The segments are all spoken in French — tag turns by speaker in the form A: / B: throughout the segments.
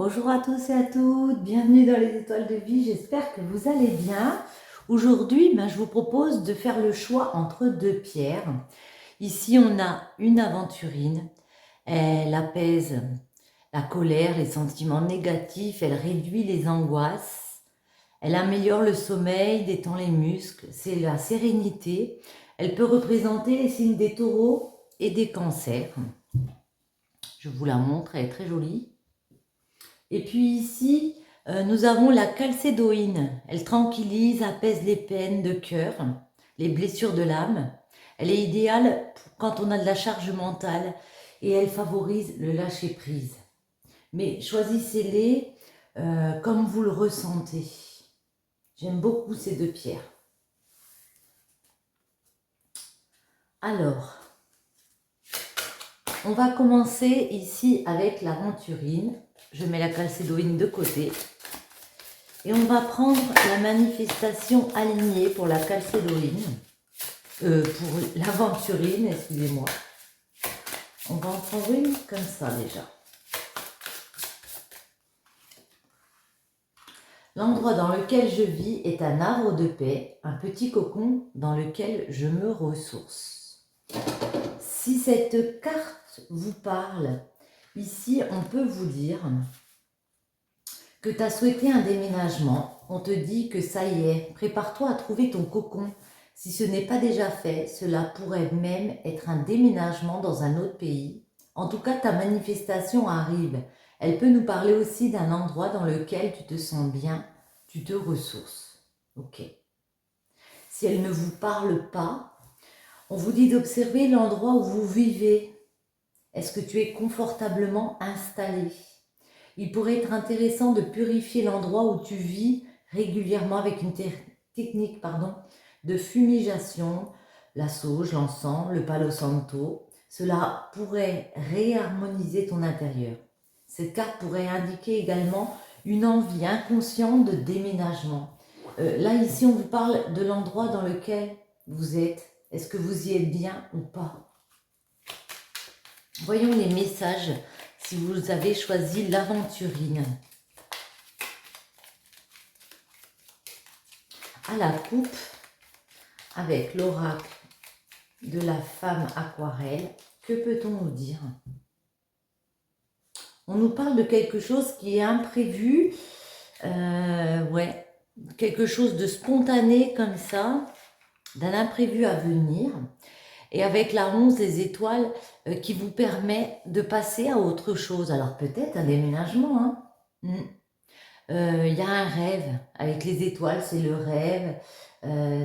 A: Bonjour à tous et à toutes, bienvenue dans les étoiles de vie, j'espère que vous allez bien. Aujourd'hui, je vous propose de faire le choix entre deux pierres. Ici, on a une aventurine, elle apaise la colère, les sentiments négatifs, elle réduit les angoisses, elle améliore le sommeil, détend les muscles, c'est la sérénité. Elle peut représenter les signes des taureaux et des cancers. Je vous la montre, elle est très jolie. Et puis ici, nous avons la calcédoïne. Elle tranquillise, apaise les peines de cœur, les blessures de l'âme. Elle est idéale quand on a de la charge mentale et elle favorise le lâcher-prise. Mais choisissez-les comme vous le ressentez. J'aime beaucoup ces deux pierres. Alors, on va commencer ici avec l'aventurine. Je mets la calcédoïne de côté. Et on va prendre la manifestation alignée pour la calcédoïne, pour l'aventurine, excusez-moi. On va en prendre une comme ça déjà. L'endroit dans lequel je vis est un arbre de paix, un petit cocon dans lequel je me ressource. Si cette carte vous parle, ici on peut vous dire que tu as souhaité un déménagement. On te dit que ça y est, prépare-toi à trouver ton cocon. Si ce n'est pas déjà fait, cela pourrait même être un déménagement dans un autre pays. En tout cas, ta manifestation arrive. Elle peut nous parler aussi d'un endroit dans lequel tu te sens bien, tu te ressources. Ok. Si elle ne vous parle pas, on vous dit d'observer l'endroit où vous vivez. Est-ce que tu es confortablement installé ? Il pourrait être intéressant de purifier l'endroit où tu vis régulièrement avec une technique de fumigation, la sauge, l'encens, le palo santo. Cela pourrait réharmoniser ton intérieur. Cette carte pourrait indiquer également une envie inconsciente de déménagement. Là, ici, on vous parle de l'endroit dans lequel vous êtes. Est-ce que vous y êtes bien ou pas? Voyons les messages si vous avez choisi l'aventurine. À la coupe, avec l'oracle de la femme aquarelle, que peut-on nous dire? On nous parle de quelque chose qui est imprévu, quelque chose de spontané comme ça, d'un imprévu à venir. Et avec la 11 des étoiles qui vous permet de passer à autre chose. Alors peut-être un déménagement, hein. Y a un rêve avec les étoiles, c'est le rêve,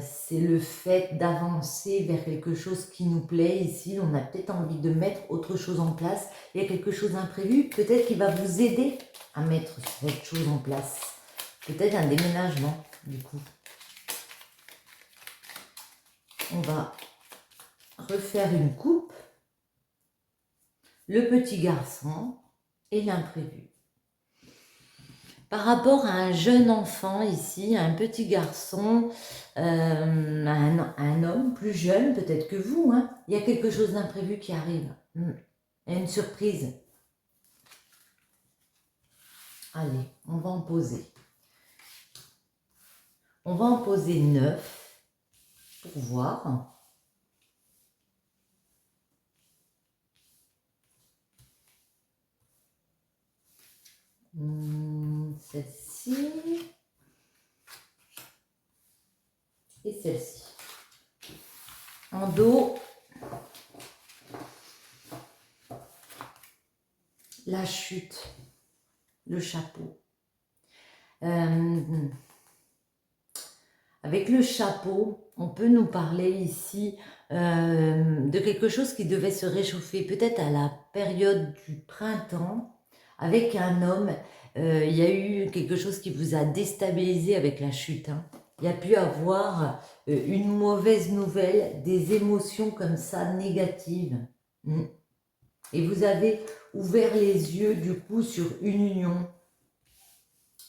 A: c'est le fait d'avancer vers quelque chose qui nous plaît. Ici, on a peut-être envie de mettre autre chose en place. Il y a quelque chose d'imprévu, peut-être qui va vous aider à mettre cette chose en place. Peut-être un déménagement, du coup. On va refaire une coupe. Le petit garçon et l'imprévu. Par rapport à un jeune enfant ici, un petit garçon, un homme plus jeune peut-être que vous, hein, il y a quelque chose d'imprévu qui arrive. Il y a une surprise. Allez, on va en poser. On va en poser 9 pour voir. Celle-ci et celle-ci. En dos, la chute, le chapeau. Avec le chapeau, on peut nous parler ici de quelque chose qui devait se réchauffer, peut-être à la période du printemps, avec un homme. Il y a eu quelque chose qui vous a déstabilisé avec la chute, hein. Il y a pu avoir une mauvaise nouvelle, des émotions comme ça négatives. Et vous avez ouvert les yeux du coup sur une union.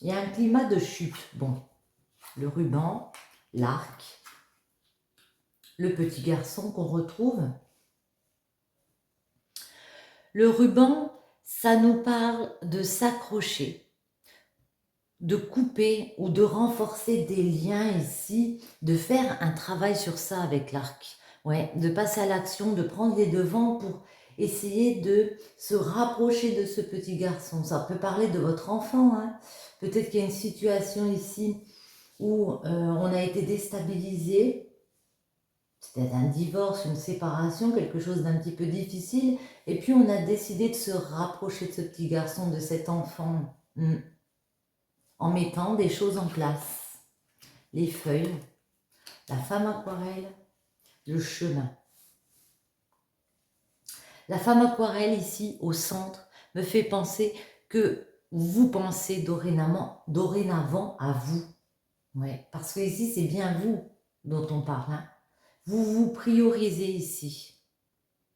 A: Il y a un climat de chute. Bon, le ruban, l'arc, le petit garçon qu'on retrouve. Le ruban, ça nous parle de s'accrocher, de couper ou de renforcer des liens ici, de faire un travail sur ça avec l'arc. Ouais, de passer à l'action, de prendre les devants pour essayer de se rapprocher de ce petit garçon. Ça peut parler de votre enfant, hein. Peut-être qu'il y a une situation ici où on a été déstabilisé, peut-être un divorce, une séparation, quelque chose d'un petit peu difficile, et puis on a décidé de se rapprocher de ce petit garçon, de cet enfant, en mettant des choses en place. Les feuilles, la femme aquarelle, le chemin. La femme aquarelle ici, au centre, me fait penser que vous pensez dorénavant à vous. Ouais, parce que ici, c'est bien vous dont on parle, hein. Vous vous priorisez ici.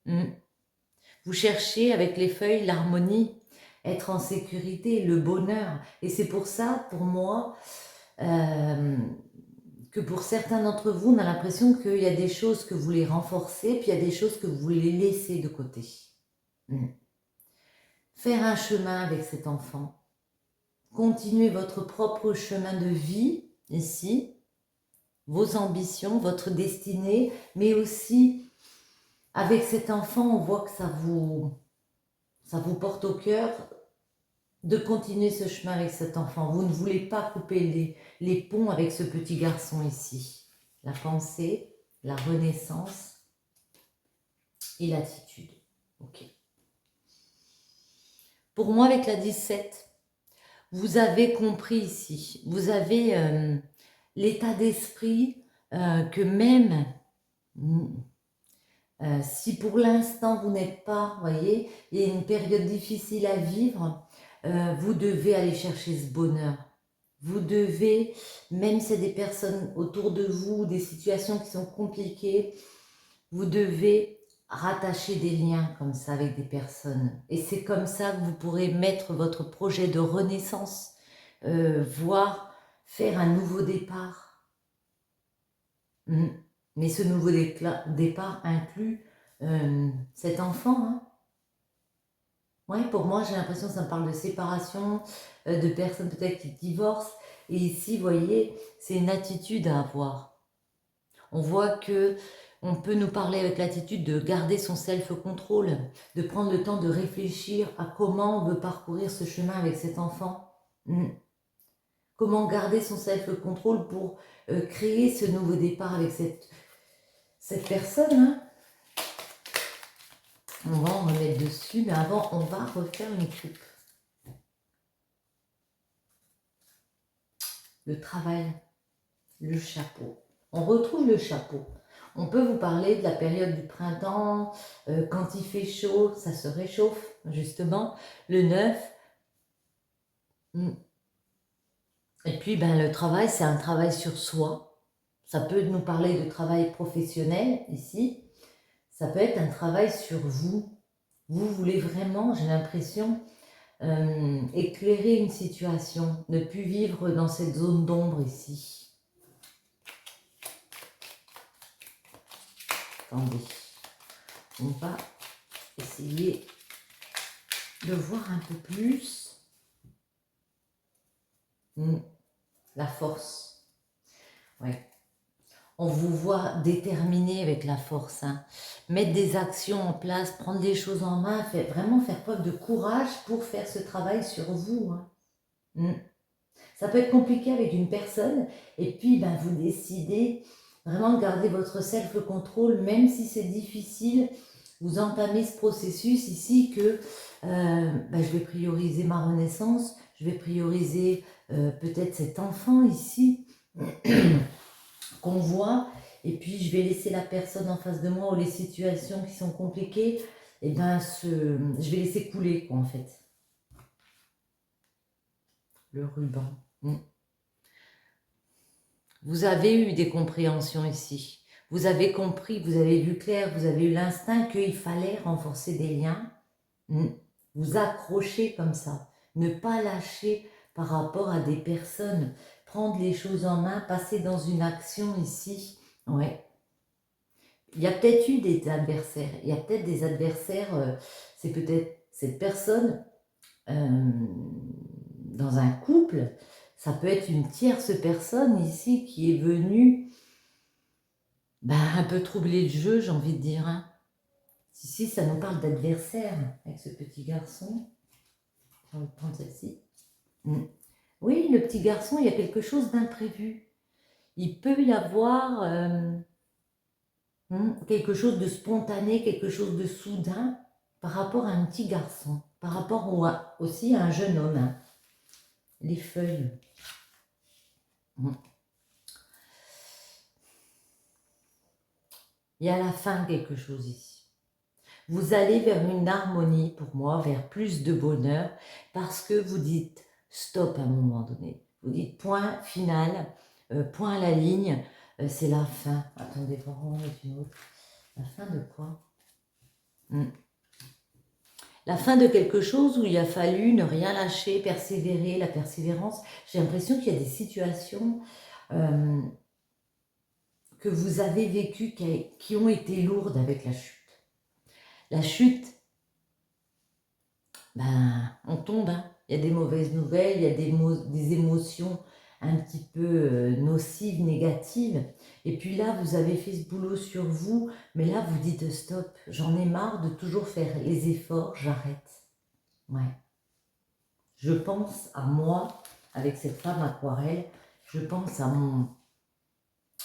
A: Vous cherchez avec les feuilles l'harmonie, être en sécurité, le bonheur. Et c'est pour ça, pour moi, que pour certains d'entre vous, on a l'impression qu'il y a des choses que vous voulez renforcer, puis il y a des choses que vous voulez laisser de côté. Faire un chemin avec cet enfant. Continuer votre propre chemin de vie, ici, vos ambitions, votre destinée, mais aussi avec cet enfant, on voit que ça vous porte au cœur de continuer ce chemin avec cet enfant. Vous ne voulez pas couper les ponts avec ce petit garçon ici. La pensée, la renaissance et l'attitude. Ok. Pour moi, avec la 17, vous avez compris ici. Vous avez l'état d'esprit que même si pour l'instant vous n'êtes pas, voyez, il y a une période difficile à vivre, vous devez aller chercher ce bonheur. Vous devez, même si il y a des personnes autour de vous, des situations qui sont compliquées, vous devez rattacher des liens comme ça avec des personnes. Et c'est comme ça que vous pourrez mettre votre projet de renaissance, voire faire un nouveau départ. Mais ce nouveau départ inclut cet enfant. Hein. Ouais, pour moi, j'ai l'impression que ça me parle de séparation, de personnes peut-être qui divorcent. Et ici, vous voyez, c'est une attitude à avoir. On voit que on peut nous parler avec l'attitude de garder son self-control, de prendre le temps de réfléchir à comment on veut parcourir ce chemin avec cet enfant. Comment garder son self-control pour créer ce nouveau départ avec cette personne. Hein. On va en remettre dessus, mais avant, on va refaire une coupe. Le travail, le chapeau. On retrouve le chapeau. On peut vous parler de la période du printemps, quand il fait chaud, ça se réchauffe, justement. Le 9. Et puis, le travail, c'est un travail sur soi. Ça peut nous parler de travail professionnel, ici. Ça peut être un travail sur vous. Vous voulez vraiment, j'ai l'impression, éclairer une situation, ne plus vivre dans cette zone d'ombre ici. Attendez, on va essayer de voir un peu plus la force. Ouais. On vous voit déterminé avec la force, hein. Mettre des actions en place, prendre des choses en main, vraiment faire preuve de courage pour faire ce travail sur vous. Hein. Ça peut être compliqué avec une personne et puis vous décidez vraiment de garder votre self-control, même si c'est difficile. Vous entamez ce processus ici que je vais prioriser ma renaissance, je vais prioriser peut-être cet enfant ici qu'on voit, et puis je vais laisser la personne en face de moi ou les situations qui sont compliquées, et je vais laisser couler quoi en fait. Le ruban. Vous avez eu des compréhensions ici. Vous avez compris, vous avez vu clair, vous avez eu l'instinct qu'il fallait renforcer des liens. Vous accrocher comme ça. Ne pas lâcher par rapport à des personnes. Prendre les choses en main, passer dans une action ici. Ouais. Il y a peut-être eu des adversaires. Il y a peut-être des adversaires, c'est peut-être cette personne, dans un couple, ça peut être une tierce personne ici qui est venue un peu troubler le jeu, j'ai envie de dire. Hein. Ici, ça nous parle d'adversaire avec ce petit garçon. On va prendre celle-ci. Oui, le petit garçon, il y a quelque chose d'imprévu. Il peut y avoir quelque chose de spontané, quelque chose de soudain par rapport à un petit garçon, par rapport aussi à un jeune homme. Hein. Les feuilles. Il y a à la fin quelque chose ici. Vous allez vers une harmonie pour moi, vers plus de bonheur, parce que vous dites stop à un moment donné. Vous dites point final, point à la ligne, c'est la fin. Attendez, on va mettre une autre. La fin de quoi? La fin de quelque chose où il a fallu ne rien lâcher, persévérer, la persévérance. J'ai l'impression qu'il y a des situations que vous avez vécues qui ont été lourdes avec la chute. La chute, on tombe. Hein. Il y a des mauvaises nouvelles, il y a des émotions un petit peu nocives, négatives. Et puis là, vous avez fait ce boulot sur vous, mais là, vous dites stop, j'en ai marre de toujours faire les efforts, j'arrête. Ouais. Je pense à moi, avec cette femme aquarelle, je pense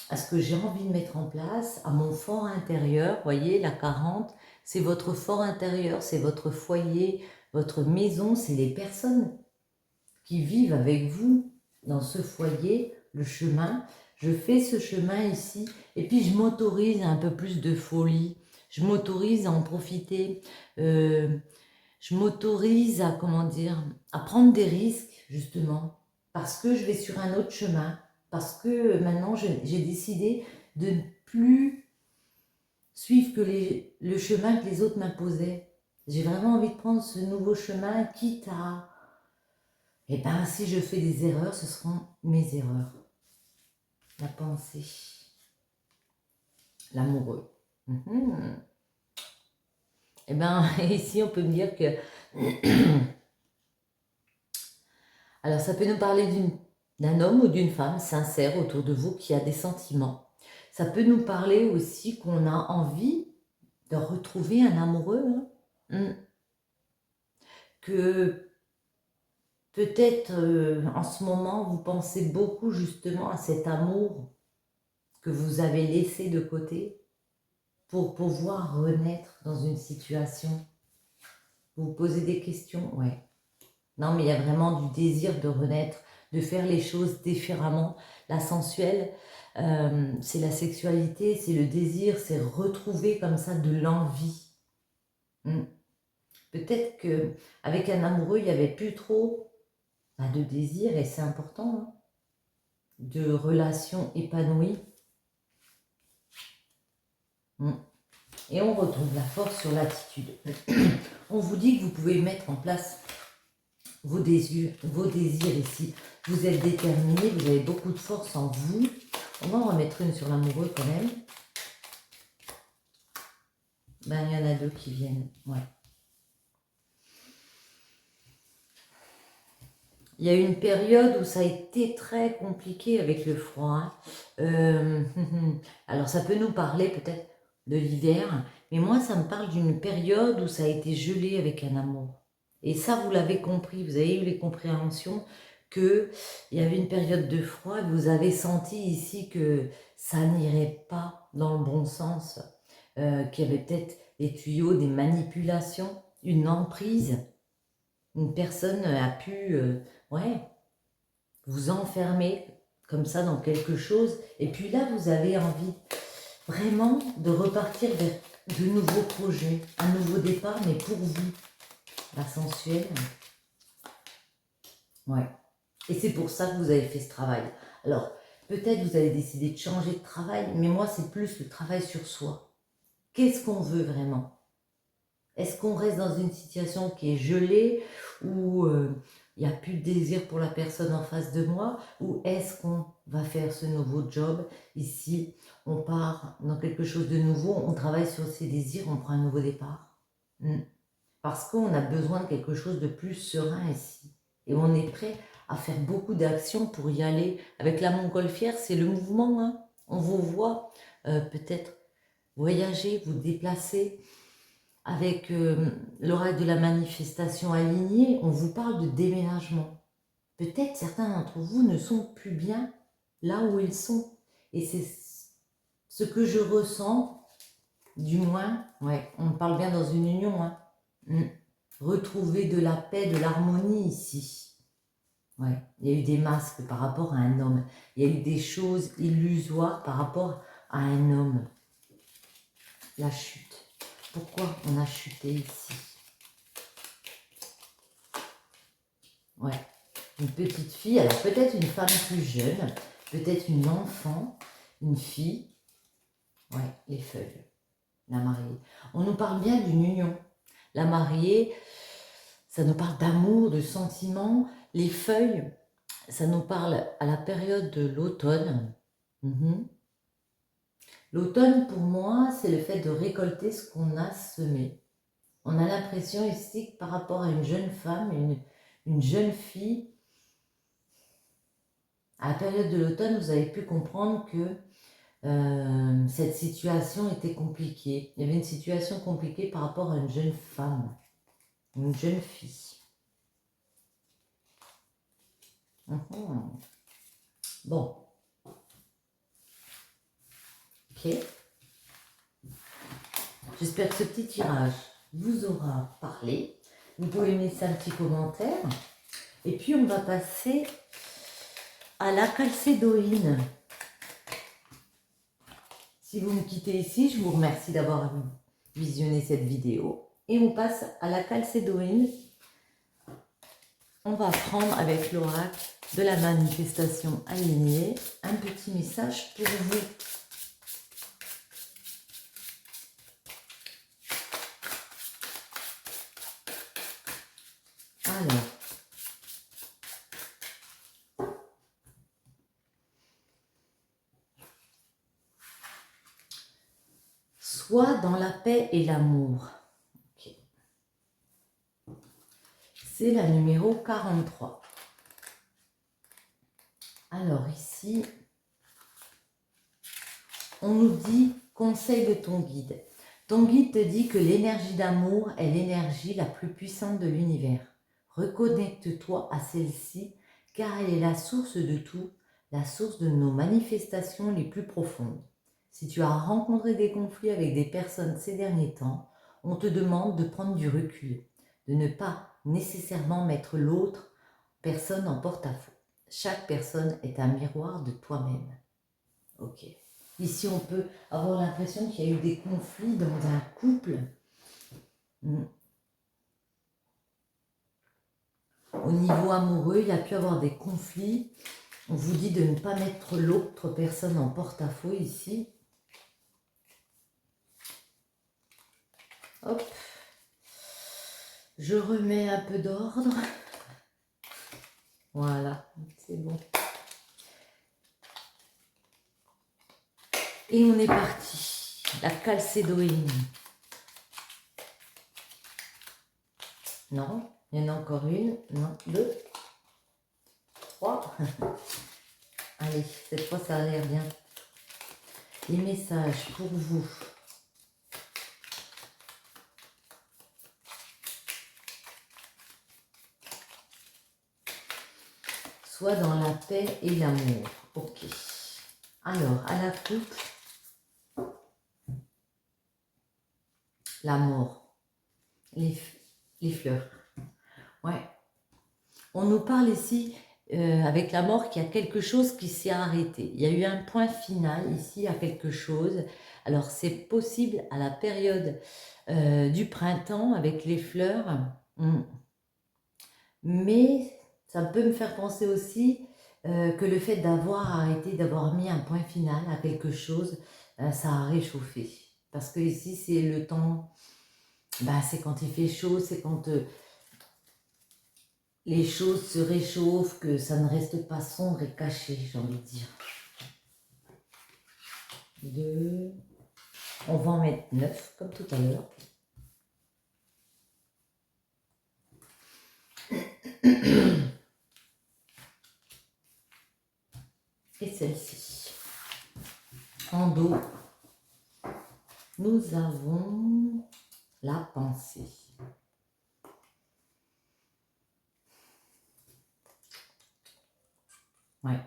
A: à ce que j'ai envie de mettre en place, à mon fort intérieur. Vous voyez, la 40, c'est votre fort intérieur, c'est votre foyer, votre maison, c'est les personnes qui vivent avec vous dans ce foyer, le chemin. Je fais ce chemin ici et puis je m'autorise à un peu plus de folie. Je m'autorise à en profiter. Je m'autorise à, à prendre des risques, justement, parce que je vais sur un autre chemin, parce que maintenant j'ai décidé de ne plus suivre le chemin que les autres m'imposaient. J'ai vraiment envie de prendre ce nouveau chemin, quitte à... si je fais des erreurs, ce seront mes erreurs. La pensée. L'amoureux. Ici, on peut me dire que... Alors, ça peut nous parler d'un homme ou d'une femme sincère autour de vous qui a des sentiments. Ça peut nous parler aussi qu'on a envie de retrouver un amoureux. Hein. Que peut-être en ce moment, vous pensez beaucoup justement à cet amour que vous avez laissé de côté pour pouvoir renaître dans une situation. Vous vous posez des questions? Ouais. Non, mais il y a vraiment du désir de renaître, de faire les choses différemment. La sensuelle, c'est la sexualité, c'est le désir, c'est retrouver comme ça de l'envie. Peut-être qu'avec un amoureux, il n'y avait plus trop de désir, et c'est important, hein, de relations épanouies. Et on retrouve la force sur l'attitude. On vous dit que vous pouvez mettre en place vos désirs ici. Vous êtes déterminé, vous avez beaucoup de force en vous. On va en remettre une sur l'amoureux quand même. Il y en a deux qui viennent. Ouais. Il y a eu une période où ça a été très compliqué avec le froid. Hein. Alors ça peut nous parler peut-être de l'hiver, mais moi ça me parle d'une période où ça a été gelé avec un amour. Et ça, vous l'avez compris, vous avez eu les compréhensions qu'il y avait une période de froid, vous avez senti ici que ça n'irait pas dans le bon sens, qu'il y avait peut-être des tuyaux, des manipulations, une emprise. Une personne a pu vous enfermer comme ça dans quelque chose. Et puis là, vous avez envie vraiment de repartir vers de nouveaux projets, un nouveau départ, mais pour vous. La sensuelle. Ouais. Et c'est pour ça que vous avez fait ce travail. Alors, peut-être vous avez décidé de changer de travail, mais moi, c'est plus le travail sur soi. Qu'est-ce qu'on veut vraiment? Est-ce qu'on reste dans une situation qui est gelée, où il n'y a plus de désir pour la personne en face de moi, ou est-ce qu'on va faire ce nouveau job? Ici, on part dans quelque chose de nouveau, on travaille sur ses désirs, on prend un nouveau départ. parce qu'on a besoin de quelque chose de plus serein ici. Et on est prêt à faire beaucoup d'actions pour y aller. Avec la montgolfière, c'est le mouvement. Hein. On vous voit peut-être voyager, vous déplacer. Avec l'oracle de la manifestation alignée, on vous parle de déménagement. Peut-être certains d'entre vous ne sont plus bien là où ils sont. Et c'est ce que je ressens, du moins, ouais, on parle bien dans une union, hein. Retrouver de la paix, de l'harmonie ici. Ouais, il y a eu des masques par rapport à un homme. Il y a eu des choses illusoires par rapport à un homme. La chute. Pourquoi on a chuté ici? Ouais, une petite fille, alors peut-être une femme plus jeune, peut-être une enfant, une fille. Ouais, les feuilles, la mariée. On nous parle bien d'une union. La mariée, ça nous parle d'amour, de sentiments. Les feuilles, ça nous parle à la période de l'automne. L'automne, pour moi, c'est le fait de récolter ce qu'on a semé. On a l'impression ici que par rapport à une jeune femme, une jeune fille, à la période de l'automne, vous avez pu comprendre que cette situation était compliquée. Il y avait une situation compliquée par rapport à une jeune femme, une jeune fille. Bon. Ok. J'espère que ce petit tirage vous aura parlé. Vous pouvez laisser un petit commentaire. Et puis on va passer à la calcédoïne. Si vous me quittez ici, je vous remercie d'avoir visionné cette vidéo. Et on passe à la calcédoïne. On va prendre avec l'oracle de la manifestation alignée un petit message pour vous. Alors, sois dans la paix et l'amour. Okay. C'est la numéro 43. Alors ici, on nous dit conseil de ton guide. Ton guide te dit que l'énergie d'amour est l'énergie la plus puissante de l'univers. Reconnecte-toi à celle-ci car elle est la source de tout, la source de nos manifestations les plus profondes. Si tu as rencontré des conflits avec des personnes ces derniers temps, on te demande de prendre du recul, de ne pas nécessairement mettre l'autre personne en porte-à-faux. Chaque personne est un miroir de toi-même. Ok. Ici, on peut avoir l'impression qu'il y a eu des conflits dans un couple. Au niveau amoureux, il y a pu avoir des conflits. On vous dit de ne pas mettre l'autre personne en porte-à-faux ici. Hop. Je remets un peu d'ordre. Voilà, c'est bon. Et on est parti. La calcédoïne. Non, il y en a encore une. Non, deux. Trois. Allez, cette fois ça a l'air bien. Les messages pour vous. Soit dans la paix et l'amour. Ok. Alors, à la coupe, la mort, les fleurs. Ouais. On nous parle ici, avec la mort, qu'il y a quelque chose qui s'est arrêté. Il y a eu un point final ici à quelque chose. Alors, c'est possible à la période du printemps avec les fleurs. Mais ça peut me faire penser aussi que le fait d'avoir arrêté, d'avoir mis un point final à quelque chose, ça a réchauffé. Parce que ici, c'est le temps, c'est quand il fait chaud, c'est quand les choses se réchauffent, que ça ne reste pas sombre et caché, j'ai envie de dire. 2, on va en mettre 9, comme tout à l'heure. Et celle-ci. En dos, nous avons la pensée. Ouais.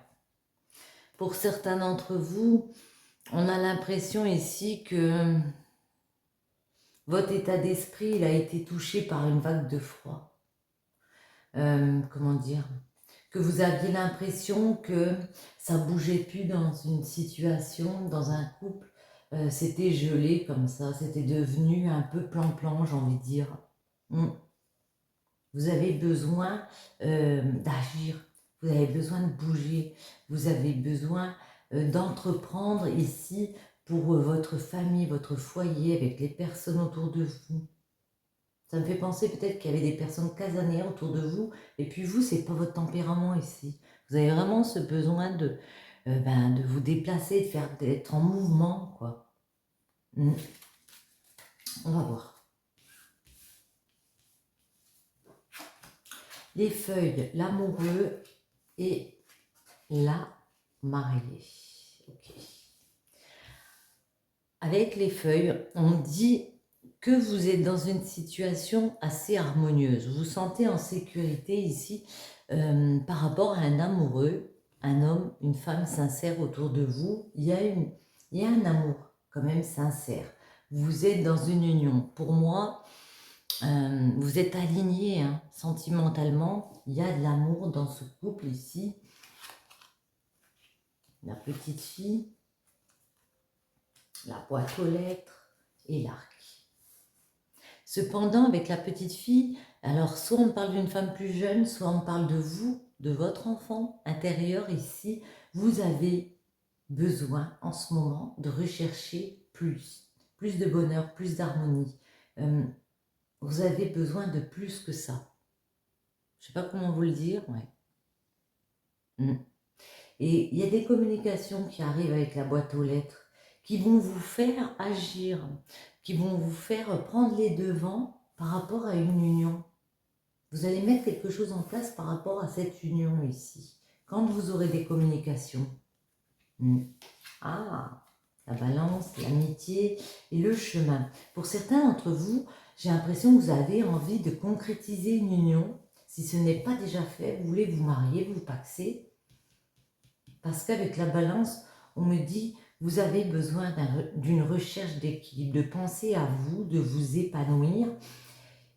A: Pour certains d'entre vous, on a l'impression ici que votre état d'esprit il a été touché par une vague de froid. Comment dire? Que vous aviez l'impression que ça bougeait plus dans une situation, dans un couple. C'était gelé comme ça, c'était devenu un peu plan-plan, j'ai envie de dire. Vous avez besoin d'agir, vous avez besoin de bouger, vous avez besoin d'entreprendre ici pour votre famille, votre foyer, avec les personnes autour de vous. Ça me fait penser peut-être qu'il y avait des personnes casanières autour de vous, et puis vous, c'est pas votre tempérament ici. Vous avez vraiment ce besoin de vous déplacer, d'être en mouvement, quoi. On va voir. Les feuilles, l'amoureux et la mariée. Ok. Avec les feuilles, on dit que vous êtes dans une situation assez harmonieuse. Vous vous sentez en sécurité ici par rapport à un amoureux, un homme, une femme sincère autour de vous. Il y a un amour quand même sincère. Vous êtes dans une union. Pour moi, vous êtes alignés sentimentalement. Il y a de l'amour dans ce couple ici. La petite fille, la boîte aux lettres et l'arc. Cependant, avec la petite fille, alors soit on parle d'une femme plus jeune, soit on parle de vous, de votre enfant intérieur ici. Vous avez besoin en ce moment de rechercher plus de bonheur, plus d'harmonie. Vous avez besoin de plus que ça. Je ne sais pas comment vous le dire, ouais. Et il y a des communications qui arrivent avec la boîte aux lettres qui vont vous faire agir, qui vont vous faire prendre les devants par rapport à une union. Vous allez mettre quelque chose en place par rapport à cette union ici, quand vous aurez des communications. Ah, la balance, l'amitié et le chemin. Pour certains d'entre vous, j'ai l'impression que vous avez envie de concrétiser une union. Si ce n'est pas déjà fait, vous voulez vous marier, vous paxer. Parce qu'avec la balance, on me dit, vous avez besoin d'une recherche d'équilibre, de penser à vous, de vous épanouir.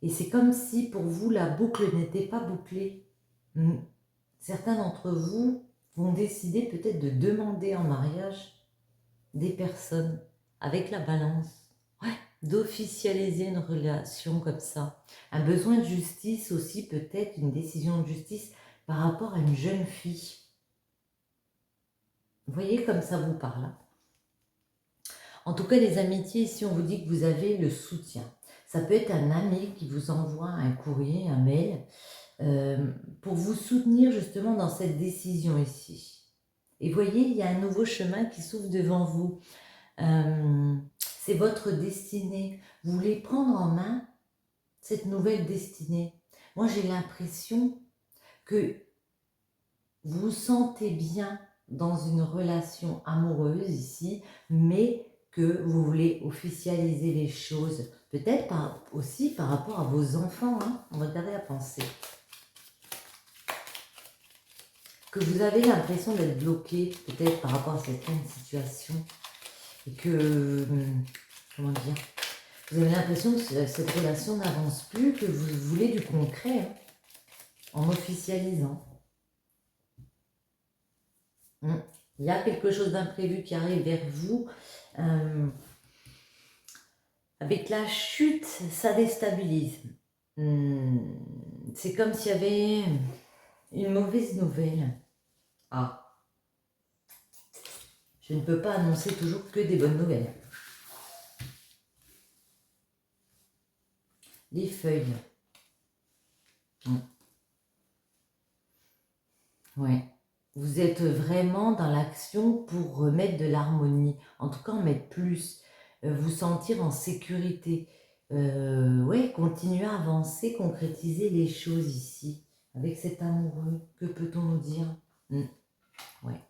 A: Et c'est comme si pour vous, la boucle n'était pas bouclée. Certains d'entre vous vont décider peut-être de demander en mariage des personnes avec la balance. Ouais, d'officialiser une relation comme ça. Un besoin de justice aussi, peut-être une décision de justice par rapport à une jeune fille. Vous voyez comme ça vous parle. En tout cas, les amitiés, ici, on vous dit que vous avez le soutien. Ça peut être un ami qui vous envoie un courrier, un mail, pour vous soutenir justement dans cette décision ici. Et voyez, il y a un nouveau chemin qui s'ouvre devant vous. C'est votre destinée. Vous voulez prendre en main cette nouvelle destinée. Moi, j'ai l'impression que vous vous sentez bien dans une relation amoureuse ici, mais que vous voulez officialiser les choses, peut-être aussi par rapport à vos enfants, on va garder la pensée. Que vous avez l'impression d'être bloqué, peut-être par rapport à certaines situations, et que, comment dire, vous avez l'impression que cette relation n'avance plus, que vous voulez du concret, en officialisant. Il y a quelque chose d'imprévu qui arrive vers vous. Avec la chute, ça déstabilise. C'est comme s'il y avait une mauvaise nouvelle. Ah, je ne peux pas annoncer toujours que des bonnes nouvelles. Les feuilles. Ouais. Vous êtes vraiment dans l'action pour remettre de l'harmonie. En tout cas, en mettre plus. Vous sentir en sécurité. Ouais, continuer à avancer, concrétiser les choses ici. avec cet amoureux, que peut-on nous dire? Ouais.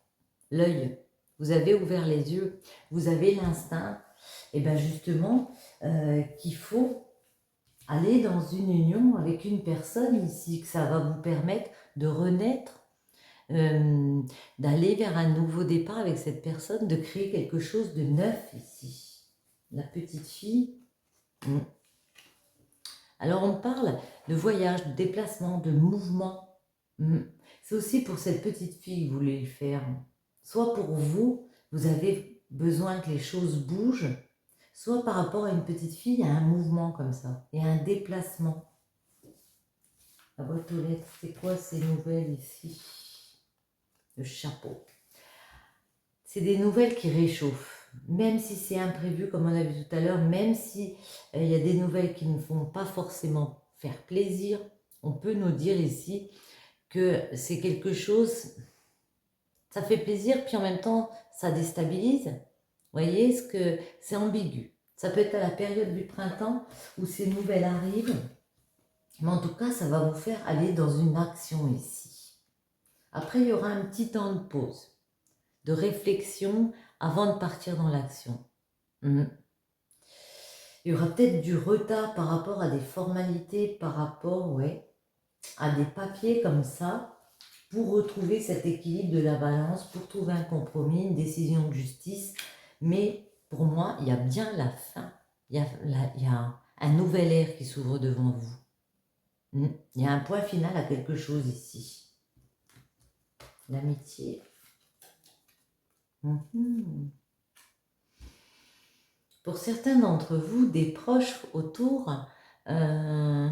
A: L'œil, vous avez ouvert les yeux, vous avez l'instinct, et bien justement, qu'il faut aller dans une union avec une personne ici, que ça va vous permettre de renaître, d'aller vers un nouveau départ avec cette personne, de créer quelque chose de neuf ici. La petite fille. Alors on parle de voyage, de déplacement, de mouvement. C'est aussi pour cette petite fille que vous voulez le faire. Soit pour vous, vous avez besoin que les choses bougent, soit par rapport à une petite fille, il y a un mouvement comme ça, et un déplacement. La boîte aux lettres, c'est quoi ces nouvelles ici? Le chapeau. C'est des nouvelles qui réchauffent, même si c'est imprévu, comme on a vu tout à l'heure, même si il y a des nouvelles qui ne font pas forcément faire plaisir, on peut nous dire ici que c'est quelque chose, ça fait plaisir, puis en même temps, ça déstabilise. Vous voyez, ce que c'est ambigu. Ça peut être à la période du printemps où ces nouvelles arrivent, mais en tout cas, ça va vous faire aller dans une action ici. Après, il y aura un petit temps de pause, de réflexion avant de partir dans l'action. Il y aura peut-être du retard par rapport à des formalités, par rapport, à des papiers comme ça, pour retrouver cet équilibre de la balance, pour trouver un compromis, une décision de justice. Mais pour moi, il y a bien la fin. Il y a un nouvel ère qui s'ouvre devant vous. Il y a un point final à quelque chose ici. L'amitié. Pour certains d'entre vous, des proches autour, il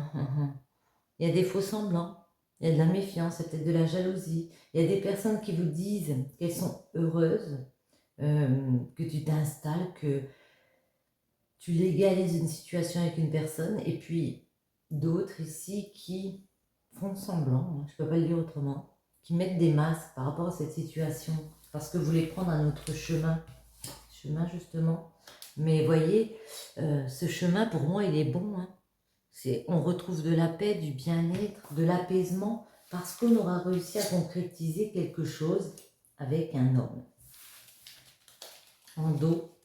A: y a des faux semblants. Il y a de la méfiance, c'est peut-être de la jalousie. Il y a des personnes qui vous disent qu'elles sont heureuses, que tu t'installes, que tu légalises une situation avec une personne, et puis d'autres ici qui font semblant, je ne peux pas le dire autrement, qui mettent des masques par rapport à cette situation, parce que vous voulez prendre un autre chemin justement. Mais voyez, ce chemin pour moi il est bon. On retrouve de la paix, du bien-être, de l'apaisement, parce qu'on aura réussi à concrétiser quelque chose avec un homme. En dos.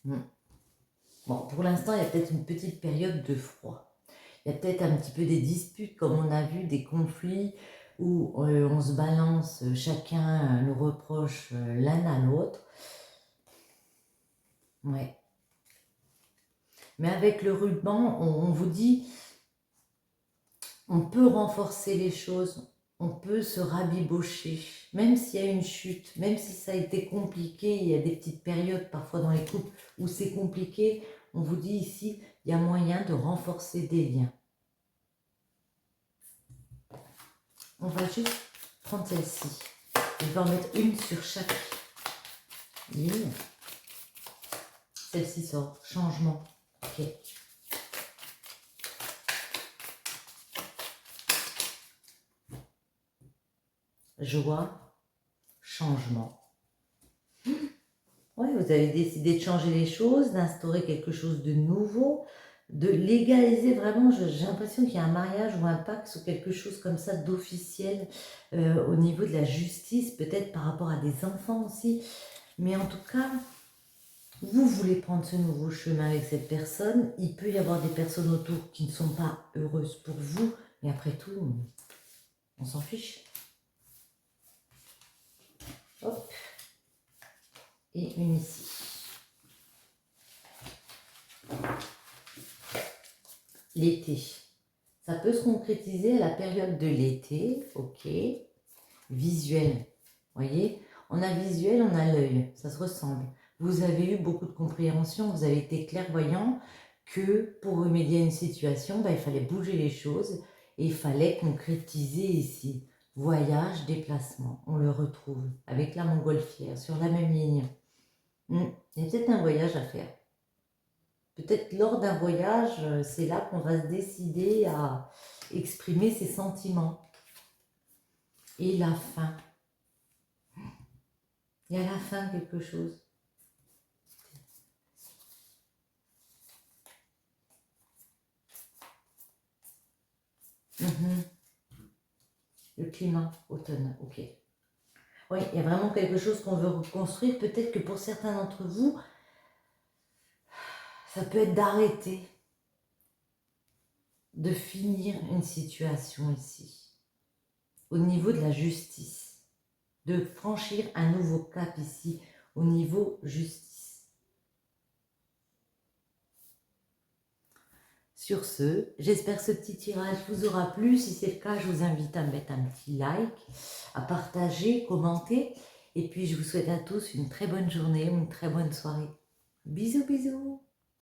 A: Bon, pour l'instant, il y a peut-être une petite période de froid. Il y a peut-être un petit peu des disputes, comme on a vu, des conflits, où on se balance, chacun nous reproche l'un à l'autre. Ouais. Mais avec le ruban, on vous dit, on peut renforcer les choses, on peut se rabibocher, même s'il y a une chute, même si ça a été compliqué, il y a des petites périodes parfois dans les couples où c'est compliqué, on vous dit ici, il y a moyen de renforcer des liens. On va juste prendre celle-ci. Je vais en mettre une sur chaque ligne. Celle-ci sort, changement. Ok. Joie, changement. Oui, vous avez décidé de changer les choses, d'instaurer quelque chose de nouveau, de légaliser vraiment. J'ai l'impression qu'il y a un mariage ou un pacte ou quelque chose comme ça d'officiel au niveau de la justice, peut-être par rapport à des enfants aussi. Mais en tout cas, vous voulez prendre ce nouveau chemin avec cette personne. Il peut y avoir des personnes autour qui ne sont pas heureuses pour vous, mais après tout, on s'en fiche. Hop. Et une ici. L'été. Ça peut se concrétiser à la période de l'été, ok. Visuel. Voyez, on a visuel, on a l'œil, ça se ressemble. Vous avez eu beaucoup de compréhension, vous avez été clairvoyant que pour remédier à une situation, il fallait bouger les choses et il fallait concrétiser ici. Voyage, déplacement, on le retrouve avec la montgolfière sur la même ligne. Il y a peut-être un voyage à faire. Peut-être lors d'un voyage, c'est là qu'on va se décider à exprimer ses sentiments. Et la fin. Il y a la fin de quelque chose. le climat, automne, ok. Oui, il y a vraiment quelque chose qu'on veut reconstruire. Peut-être que pour certains d'entre vous, ça peut être d'arrêter, de finir une situation ici, au niveau de la justice, de franchir un nouveau cap ici, au niveau justice. Sur ce, j'espère que ce petit tirage vous aura plu. Si c'est le cas, je vous invite à mettre un petit like, à partager, commenter. Et puis, je vous souhaite à tous une très bonne journée ou une très bonne soirée. Bisous, bisous!